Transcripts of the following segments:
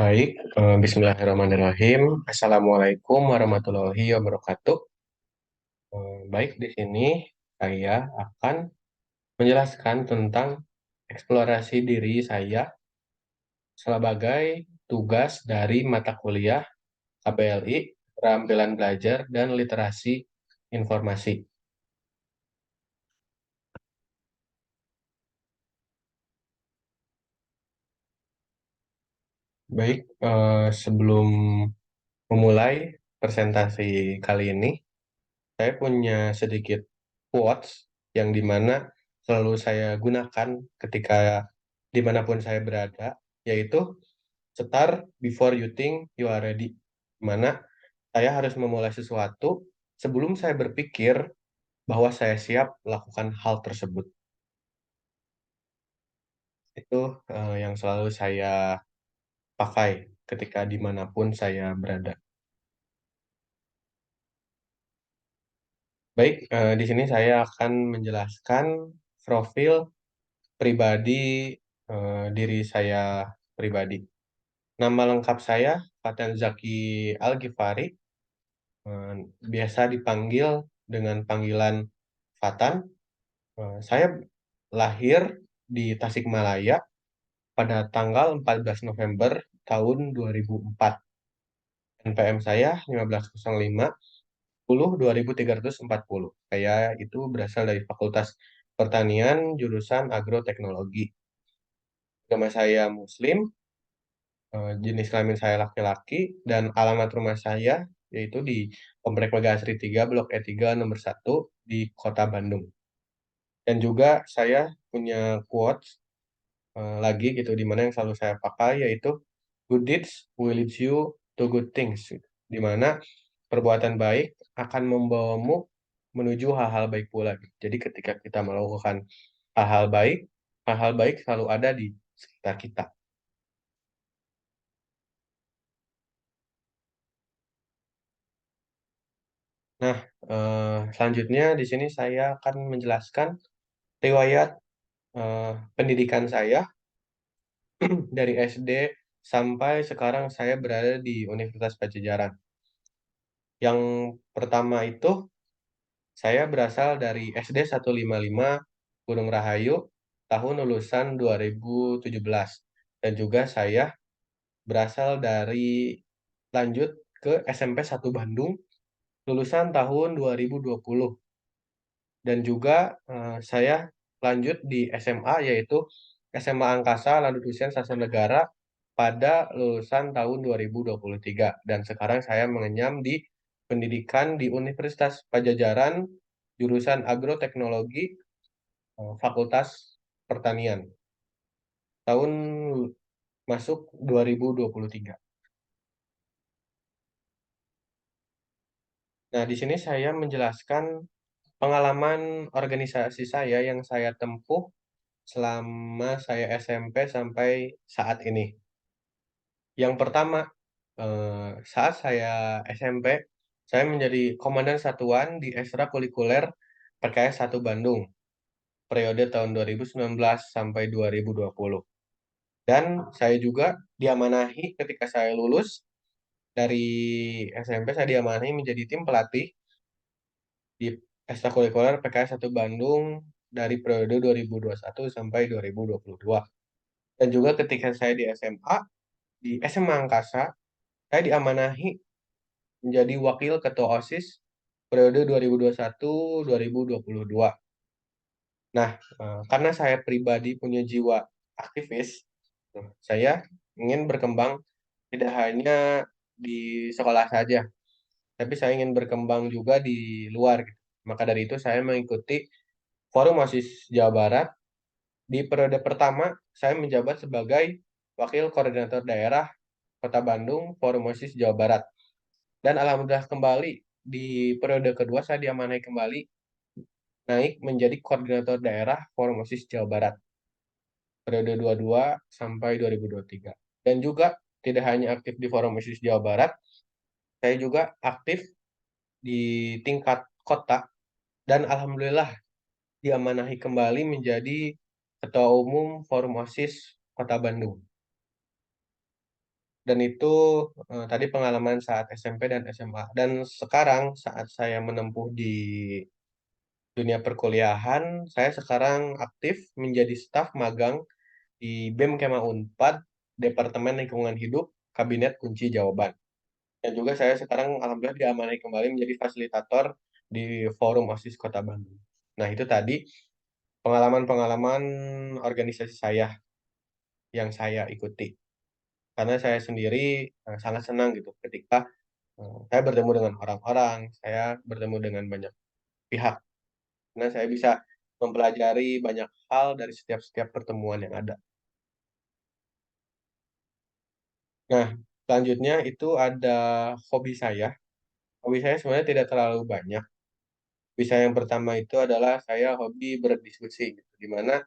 Baik, Bismillahirrahmanirrahim. Assalamualaikum warahmatullahi wabarakatuh. Baik, di sini saya akan menjelaskan tentang eksplorasi diri saya sebagai tugas dari mata kuliah KBLI, Keterampilan Belajar dan Literasi Informasi. Baik, sebelum memulai presentasi kali ini, saya punya sedikit quotes yang dimana selalu saya gunakan ketika dimanapun saya berada, yaitu start before you think you are ready. Dimana saya harus memulai sesuatu sebelum saya berpikir bahwa saya siap melakukan hal tersebut. Itu yang selalu saya pakai ketika dimanapun saya berada. Baik, di sini saya akan menjelaskan profil pribadi diri saya pribadi. Nama lengkap saya Fatan Zaki Al-Ghifari, eh, biasa dipanggil dengan panggilan Fatan. Saya lahir di Tasikmalaya pada tanggal 14 November tahun 2004. NPM saya 1505 10 2340. Saya itu berasal dari Fakultas Pertanian jurusan Agroteknologi. Agama saya Muslim, jenis kelamin saya laki-laki, dan alamat rumah saya yaitu di Komplek Mega Asri 3, Blok E3 nomor 1 di Kota Bandung. Dan juga saya punya quotes lagi gitu di mana yang selalu saya pakai yaitu good deeds will lead you to good things gitu. Di mana perbuatan baik akan membawamu menuju hal-hal baik pula gitu. Jadi ketika kita melakukan hal-hal baik, hal-hal baik selalu ada di sekitar kita. Nah, selanjutnya di sini saya akan menjelaskan riwayat pendidikan saya dari SD sampai sekarang saya berada di Universitas Pajajaran. Yang pertama itu saya berasal dari SD 155 Gunung Rahayu tahun lulusan 2017. Dan juga saya berasal dari lanjut ke SMP 1 Bandung lulusan tahun 2020. Dan juga saya lanjut di SMA yaitu SMA Angkasa Lanut Hussein Sastra Negara pada lulusan tahun 2023 dan sekarang saya mengenyam di pendidikan di Universitas Pajajaran jurusan Agroteknologi Fakultas Pertanian tahun masuk 2023. Nah, di sini saya menjelaskan pengalaman organisasi saya yang saya tempuh selama saya SMP sampai saat ini. Yang pertama, saat saya SMP, saya menjadi komandan satuan di ekstrakurikuler PKS 1 Bandung, periode tahun 2019 sampai 2020. Dan saya juga diamanahi ketika saya lulus dari SMP, saya diamanahi menjadi tim pelatih di ekstrakurikuler PKS 1 Bandung dari periode 2021 sampai 2022. Dan juga ketika saya di SMA, di SMA Angkasa, saya diamanahi menjadi wakil ketua OSIS periode 2021-2022. Nah, karena saya pribadi punya jiwa aktivis, saya ingin berkembang tidak hanya di sekolah saja, tapi saya ingin berkembang juga di luar gitu. Maka dari itu saya mengikuti Forum OSIS Jawa Barat. Di periode pertama, saya menjabat sebagai Wakil Koordinator Daerah Kota Bandung Forum OSIS Jawa Barat. Dan alhamdulillah kembali di periode kedua saya diamanai kembali naik menjadi Koordinator Daerah Forum OSIS Jawa Barat periode 22 sampai 2023. Dan juga tidak hanya aktif di Forum OSIS Jawa Barat, saya juga aktif di tingkat kota dan alhamdulillah diamanahi kembali menjadi Ketua Umum Forum OSIS Kota Bandung. Dan itu tadi pengalaman saat SMP dan SMA. Dan sekarang saat saya menempuh di dunia perkuliahan, saya sekarang aktif menjadi staf magang di BEM Kema Unpad, Departemen Lingkungan Hidup, Kabinet Kunci Jawaban. Dan juga saya sekarang alhamdulillah diamanai kembali menjadi fasilitator di Forum OSIS Kota Bandung. Nah, itu tadi pengalaman-pengalaman organisasi saya yang saya ikuti. Karena saya sendiri sangat senang gitu ketika saya bertemu dengan orang-orang, saya bertemu dengan banyak pihak. Karena saya bisa mempelajari banyak hal dari setiap-setiap pertemuan yang ada. Nah, selanjutnya itu ada hobi saya. Hobi saya sebenarnya tidak terlalu banyak. Hobi saya yang pertama itu adalah saya hobi berdiskusi, gitu. Di mana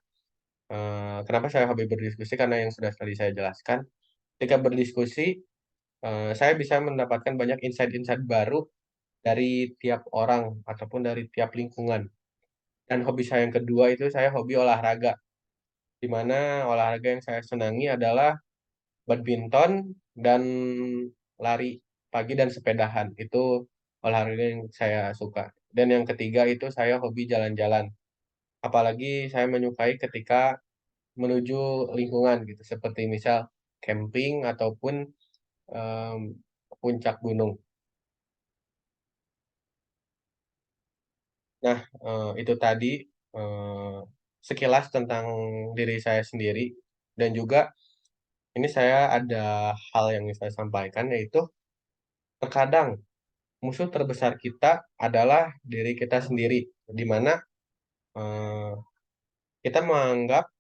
kenapa saya hobi berdiskusi? Karena yang sudah tadi saya jelaskan, ketika berdiskusi, saya bisa mendapatkan banyak insight-insight baru dari tiap orang ataupun dari tiap lingkungan. Dan hobi saya yang kedua itu saya hobi olahraga, di mana olahraga yang saya senangi adalah badminton dan lari pagi dan sepedahan. Itu olahraga yang saya suka. Dan yang ketiga itu saya hobi jalan-jalan. Apalagi saya menyukai ketika menuju lingkungan gitu, seperti misal camping ataupun em, puncak gunung. Nah, itu tadi eh, sekilas tentang diri saya sendiri dan juga ini saya ada hal yang ingin saya sampaikan yaitu terkadang musuh terbesar kita adalah diri kita sendiri, di mana eh, kita menganggap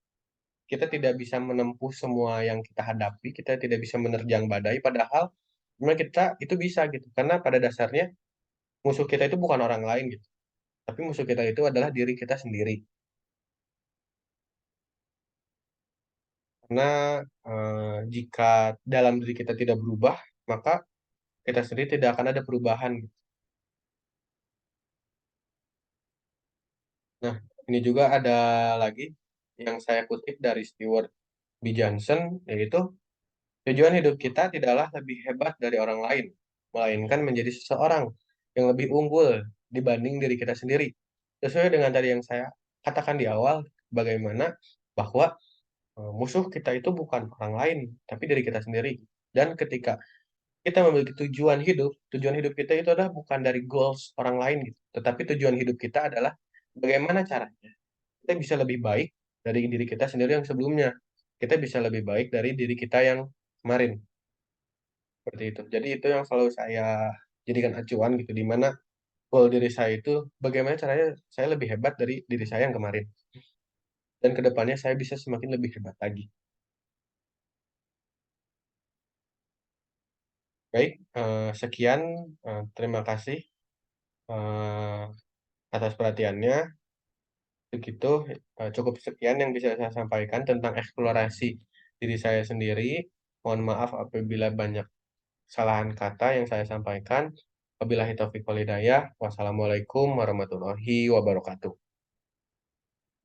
kita tidak bisa menempuh semua yang kita hadapi, kita tidak bisa menerjang badai, padahal memang kita itu bisa gitu, karena pada dasarnya musuh kita itu bukan orang lain gitu, tapi musuh kita itu adalah diri kita sendiri. Karena jika dalam diri kita tidak berubah, maka kita sendiri tidak akan ada perubahan gitu. Nah, ini juga ada lagi yang saya kutip dari Stewart B. Johnson, yaitu tujuan hidup kita tidaklah lebih hebat dari orang lain, melainkan menjadi seseorang yang lebih unggul dibanding diri kita sendiri. Sesuai dengan tadi yang saya katakan di awal, bagaimana bahwa musuh kita itu bukan orang lain, tapi diri kita sendiri. Dan ketika kita memiliki tujuan hidup kita itu adalah bukan dari goals orang lain gitu, tetapi tujuan hidup kita adalah bagaimana caranya kita bisa lebih baik dari diri kita sendiri yang sebelumnya. Kita bisa lebih baik dari diri kita yang kemarin. Seperti itu. Jadi itu yang selalu saya jadikan acuan gitu, di mana goal diri saya itu bagaimana caranya saya lebih hebat dari diri saya yang kemarin. Dan kedepannya saya bisa semakin lebih hebat lagi. Baik, sekian. Terima kasih eh, atas perhatiannya. Begitu, cukup sekian yang bisa saya sampaikan tentang eksplorasi diri saya sendiri. Mohon maaf apabila banyak kesalahan kata yang saya sampaikan. Wabillahi taufiq walhidayah. Wassalamualaikum warahmatullahi wabarakatuh.